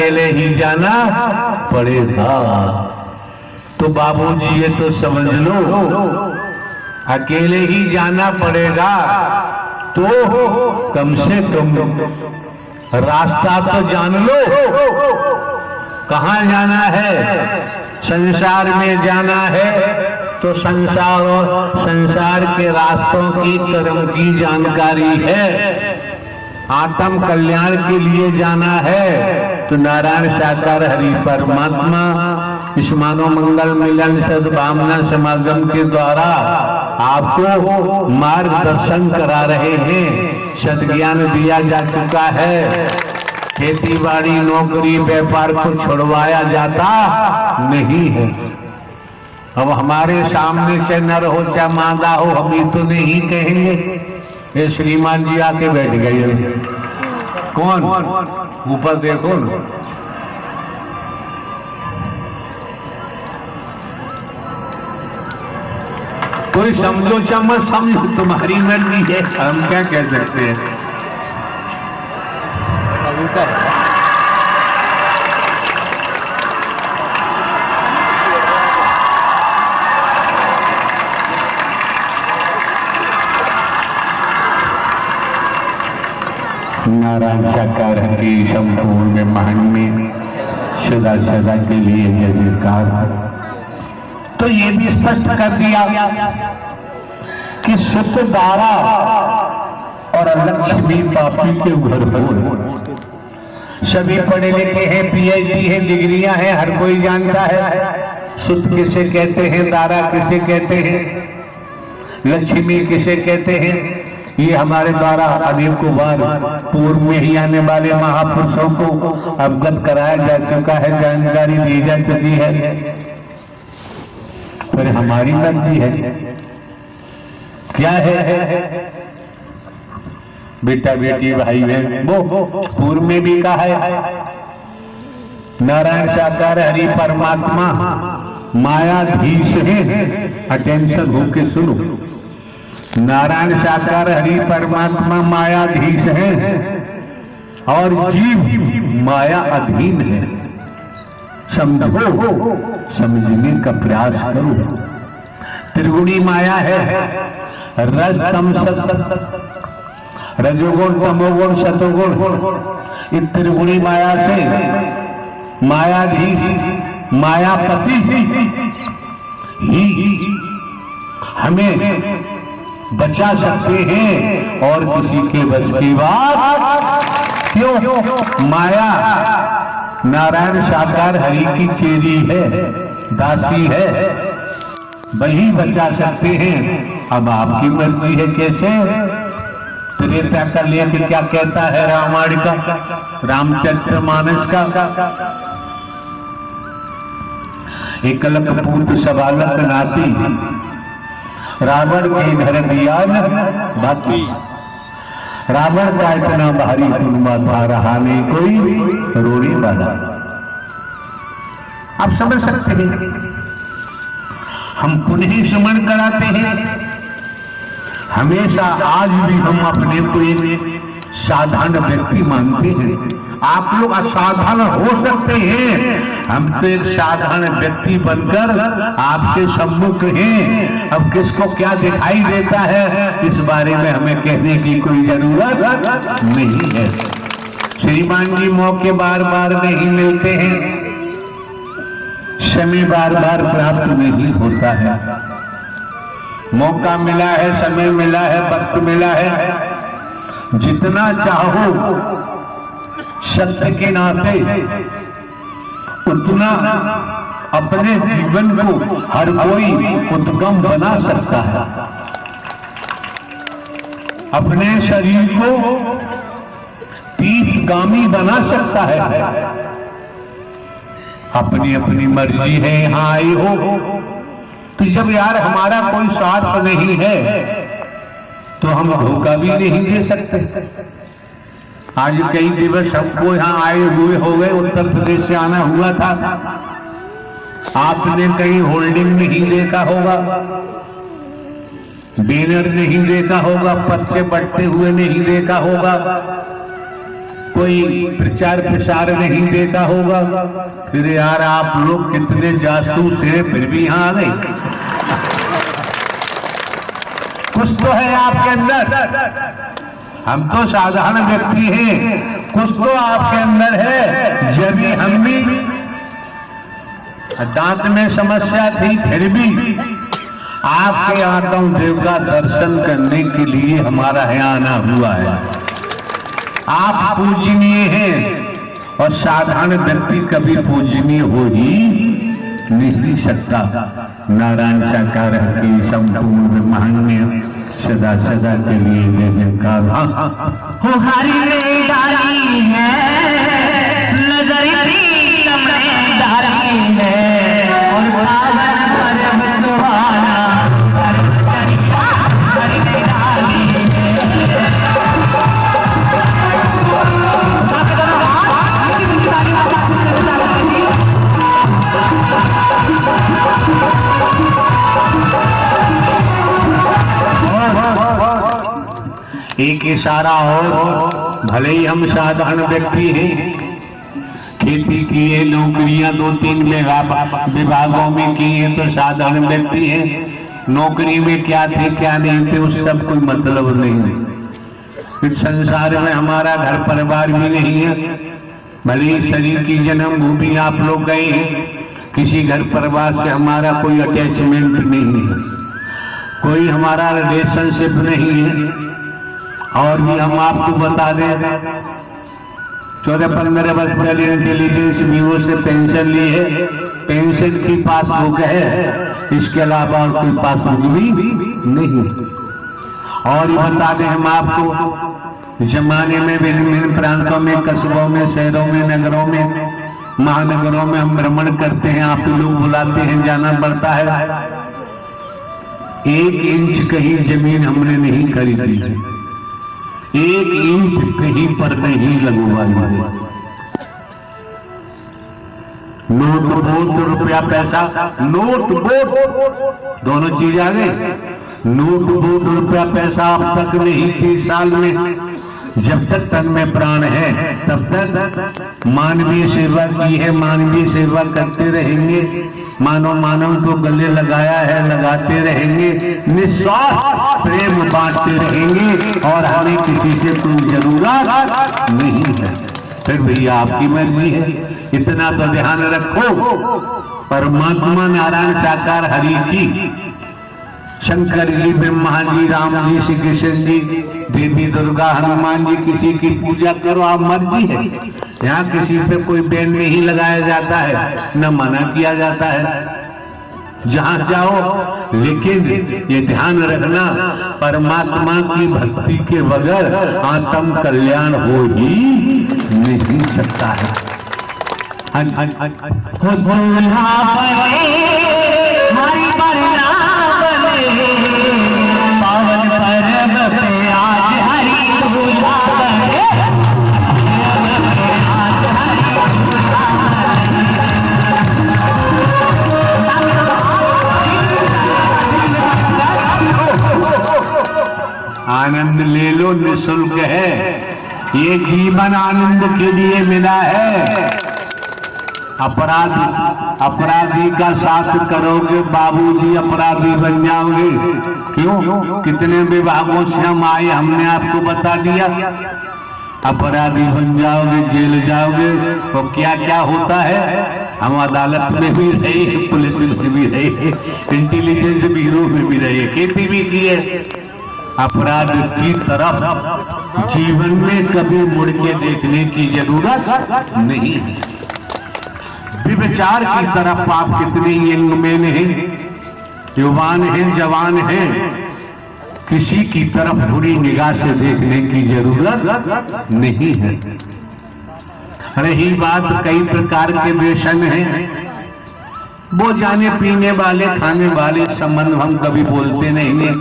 अकेले ही जाना पड़ेगा। तो बाबूजी ये तो समझ लो, अकेले ही जाना पड़ेगा तो कम से कम रास्ता तो जान लो, कहाँ जाना है। संसार में जाना है तो संसार और संसार के रास्तों की कर्म की जानकारी है। आत्म कल्याण के लिए जाना है तो नारायण साकार हरि परमात्मा इस मानव मंगल मिलन सद्भावना समागम के द्वारा आपको मार्गदर्शन करा रहे हैं। सद्ज्ञान दिया जा चुका है। खेती बाड़ी नौकरी व्यापार को छुड़वाया जाता नहीं है। अब हमारे सामने से नर हो चाहे मादा हो, हम ये तो नहीं कहेंगे ये श्रीमान जी आके बैठ गए। कौन? ऊपर देखो न। कोई समझो चमच समझो, तुम्हारी मर्जी है, हम क्या कह सकते हैं। नारायण साकार हरि संपूर्ण महान में सदा सदा के लिए जय जयकार। तो ये भी स्पष्ट कर दिया कि सुख दारा और लक्ष्मी पापी के घर हो। सभी पढ़े लिखे हैं, पीएचडी है, डिग्रियां हैं, हर कोई जानता है। सुख किसे कहते हैं, दारा किसे कहते हैं, लक्ष्मी किसे कहते हैं, ये हमारे द्वारा अनेकों बार पूर्व में ही आने वाले महापुरुषों को अवगत कराया जा चुका है, जानकारी दी जा चुकी है। पर हमारी मर्जी है क्या है। बेटा बेटी भाई बहन वो पूर्व में भी कहा है, नारायण साकार हरि परमात्मा मायाधीश है। अटेंशन होके सुनो, नारायण साकार हरि परमात्मा मायाधीश है और जीव माया अधीन है। समझो, समझने का प्रयास करो। त्रिगुणी माया है, रज तम सत, रजोगुण तमोगुण सतोगुण। इस त्रिगुणी माया से मायाधीश मायापति ही हमें बचा सकते हैं और किसी के बस की बात क्यों। माया नारायण साकार हरि की चेरी है, दासी है, वही बचा सकते हैं। अब आपकी मर्जी है कैसे। त्रेता का लेख क्या कहता है रामायण का, रामचरितमानस का। एकलक पूत सबालक नाती, रावण के घर दिया बाकी। रावण का इतना भारी कुनबा था, रहा नहीं कोई रोने वाला। आप समझ सकते हैं। हम पुनः स्मरण कराते हैं हमेशा। आज भी हम अपने को एक साधारण व्यक्ति मानते हैं। आप लोग असाधारण हो सकते हैं, हम तो एक साधारण व्यक्ति बनकर आपके सम्मुख हैं। अब किसको क्या दिखाई देता है इस बारे में हमें कहने की कोई जरूरत नहीं है। श्रीमान जी मौके बार बार नहीं मिलते हैं, समय बार बार प्राप्त नहीं होता है। मौका मिला है, समय मिला है, वक्त मिला है, जितना चाहो सत्य के नाते उतना अपने जीवन को हर कोई उत्तम बना सकता है। अपने शरीर को तीर्थगामी बना सकता है। अपनी अपनी मर्जी है यहां आई हो। तो जब यार हमारा कोई स्वार्थ नहीं है तो हम धोखा भी नहीं दे सकते। आज कई दिवस हमको यहाँ आए हुए हो गए, उत्तर प्रदेश से आना हुआ था। आपने कहीं होल्डिंग नहीं देखा होगा, बैनर नहीं देखा होगा, पर्चे बढ़ते हुए नहीं देखा होगा। कोई प्रचार प्रसार नहीं देता होगा। फिर यार आप लोग कितने जासूस हैं, फिर भी यहाँ आ गए। कुछ तो है आपके अंदर। हम तो साधारण व्यक्ति हैं, कुछ तो आपके अंदर है। जब भी हम भी दांत में समस्या थी, फिर भी आपके आत्म देव का दर्शन करने के लिए हमारा यहाँ आना हुआ है। आप पूजनीय हैं और साधारण व्यक्ति कभी पूजनीय हो ही नहीं सकता। नारायण साकार की संपूर्ण महान्य सदा सदा के लिए जयकार। हो हरि रे डाली है नजर प्रीतम ने डाली है और पावन परम सुहाना हरि रे डाली एक इशारा और, भले ही हम साधारण व्यक्ति हैं, खेती की है, नौकरियां 2-3 विभागों में की है, तो साधारण व्यक्ति हैं। नौकरी में क्या थे क्या नहीं थे उस सब कोई मतलब नहीं। इस संसार में हमारा घर परिवार भी नहीं है। भले ही शरीर की जन्मभूमि आप लोग गए हैं, किसी घर परिवार से हमारा कोई अटैचमेंट नहीं है, कोई हमारा रिलेशनशिप नहीं है। और भी हम आपको बता दें, 14-15 वर्ष पहले इंटेलिजेंस ब्यूरो से पेंशन ली है, पेंशन की पासबुक है, इसके अलावा और कोई पासबुक भी नहीं। और बता दें हम आपको, जमाने में विभिन्न प्रांतों में, कस्बों में, शहरों में, नगरों में, महानगरों में हम भ्रमण करते हैं, आप लोग बुलाते हैं, जाना पड़ता है। 1 इंच कहीं जमीन हमने नहीं खरीदी, 1 इंच कहीं पर नहीं लगवाई। नोट वोट रुपया पैसा, नोट वोट दोनों चीज आ गए। नोट वोट रुपया पैसा अब तक नहीं, 30 साल में जब तक तन में प्राण है तब तक मानवीय सेवा की है, मानवीय सेवा करते रहेंगे, मानव मानव को गले लगाया है, लगाते रहेंगे, निस्वार्थ प्रेम बांटते रहेंगे और हमें किसी से कोई जरूरत नहीं है। फिर भैया आपकी मर्जी है, इतना तो ध्यान रखो। परमात्मा नारायण साकार हरि की, शंकर जी, ब्रह्मा जी, राम जी, श्री कृष्ण जी, देवी दुर्गा, हनुमान जी, किसी की पूजा करो, आप मर्जी है। यहाँ किसी पे कोई बैन नहीं लगाया जाता है, न मना किया जाता है, जहाँ जाओ। लेकिन ये ध्यान रखना, परमात्मा की भक्ति के बगैर आत्म कल्याण हो ही नहीं सकता है। पावन परम पे आज हरि पूजा करे, आनंद ले लो, निःशुल्क है, ये जीवन आनंद के लिए मिला है। अपराधी का साथ करोगे बाबूजी, अपराधी बन जाओगे। क्यों? कितने विभागों से हम आए, हमने आपको बता दिया। अपराधी बन जाओगे, जेल जाओगे, तो क्या क्या होता है। हम अदालत में भी रहे, पुलिस में भी रहे, इंटेलिजेंस ब्यूरो में भी रहे, खेती भी की है। अपराध की तरफ जीवन में कभी मुड़ के देखने की जरूरत नहीं है। विचार की तरफ आप कितने यंग मैन हैं, युवान हैं, जवान हैं, किसी की तरफ बुरी निगाह से देखने की जरूरत नहीं है। रही बात कई प्रकार के व्यसन हैं, वो जाने पीने वाले, खाने वाले संबंध हम कभी बोलते नहीं हैं।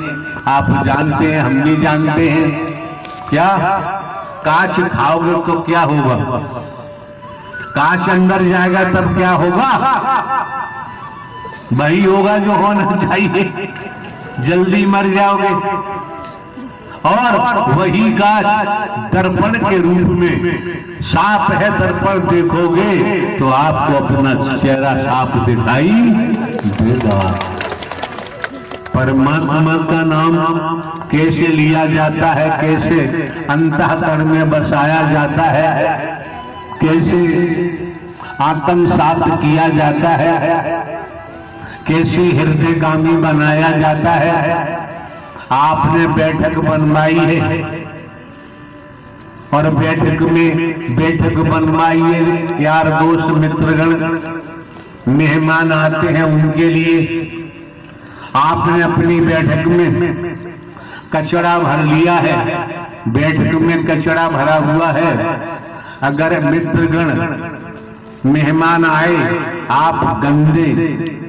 आप जानते हैं, हम भी जानते हैं। क्या कांच खाओगे तो क्या होगा? कांच अंदर जाएगा तब क्या होगा? वही होगा जो होना चाहिए, जल्दी मर जाओगे। और वही का दर्पण के रूप में साफ है। दर्पण देखोगे तो आपको अपना चेहरा साफ दिखाई देगा। परमात्मा का नाम कैसे लिया जाता है, कैसे अंतःकरण में बसाया जाता है, कैसे आत्मसात किया जाता है, कैसे हृदयगामी बनाया जाता है। आपने बैठक बनवाई है और बैठक बनवाई है, यार दोस्त मित्रगण मेहमान आते हैं, उनके लिए आपने अपनी बैठक में कचरा भर लिया है। बैठक में कचरा भरा हुआ है। अगर मित्रगण मेहमान आए, आप गंदे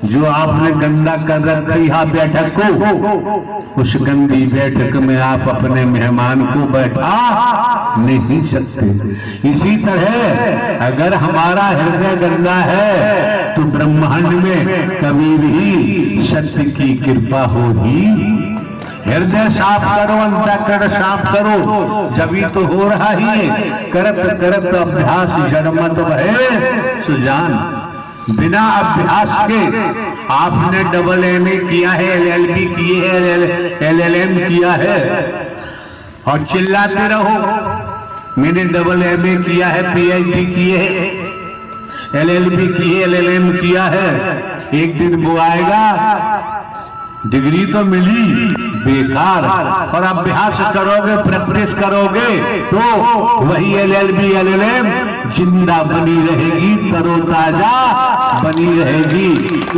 जो आपने गंदा कर रखा है बैठक को, उस गंदी बैठक में आप अपने मेहमान को बैठा नहीं सकते। इसी तरह अगर हमारा हृदय गंदा है तो ब्रह्मांड में कभी भी सत्य की कृपा होगी। हृदय साफ करो, अंतःकरण साफ करो, जभी तो हो रहा ही है। करत करत अभ्यास जड़मत भय सुजान। बिना अभ्यास के आपने डबल MA किया है, LLB किए है, LLM किया है और चिल्लाते रहो मैंने डबल MA किया है, PhD किए है, LLB किए, LLM किया है। एक दिन वो आएगा, डिग्री तो मिली बेकार, और अभ्यास करोगे, प्रैक्टिस करोगे तो वही LLB LLM जिंदा बनी रहेगी, तरोताजा बनी रहेगी।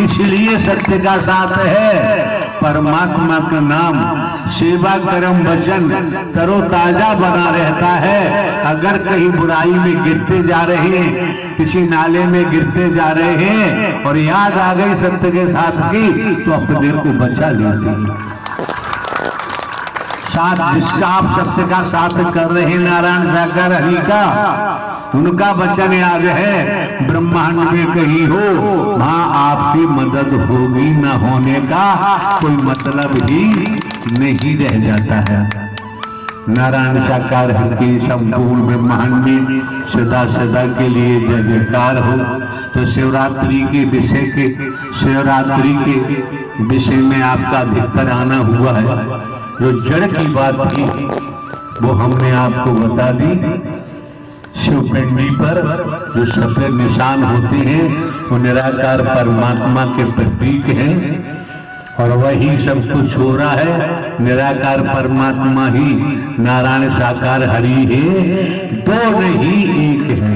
इसलिए सत्य का साथ है, परमात्मा का नाम, सेवा कर्म वचन तरोताजा बना रहता है। अगर कहीं बुराई में गिरते जा रहे हैं, किसी नाले में गिरते जा रहे हैं और याद आ गई सत्य के साथ की, तो अपने को बचा लीजिए। साथ जिसका आप सत्य का साथ कर रहे हैं, नारायण साकार हरि का, उनका वचन याद है, ब्रह्मांड में कहीं हो वहां आपकी मदद होगी, न होने का कोई मतलब ही नहीं रह जाता है। नारायण साकार हरि की संपूर्ण ब्रह्मांड में सदा सदा के लिए जय जयकार हो। तो शिवरात्रि के विषय में आपका अधिकतर आना हुआ है। जो जड़ की बात थी वो हमने आपको बता दी। शिवपिंडी पर जो सफेद निशान होते हैं वो निराकार परमात्मा के प्रतीक हैं, और वही सब कुछ हो रहा है। निराकार परमात्मा ही नारायण साकार हरि है, दो नहीं एक है।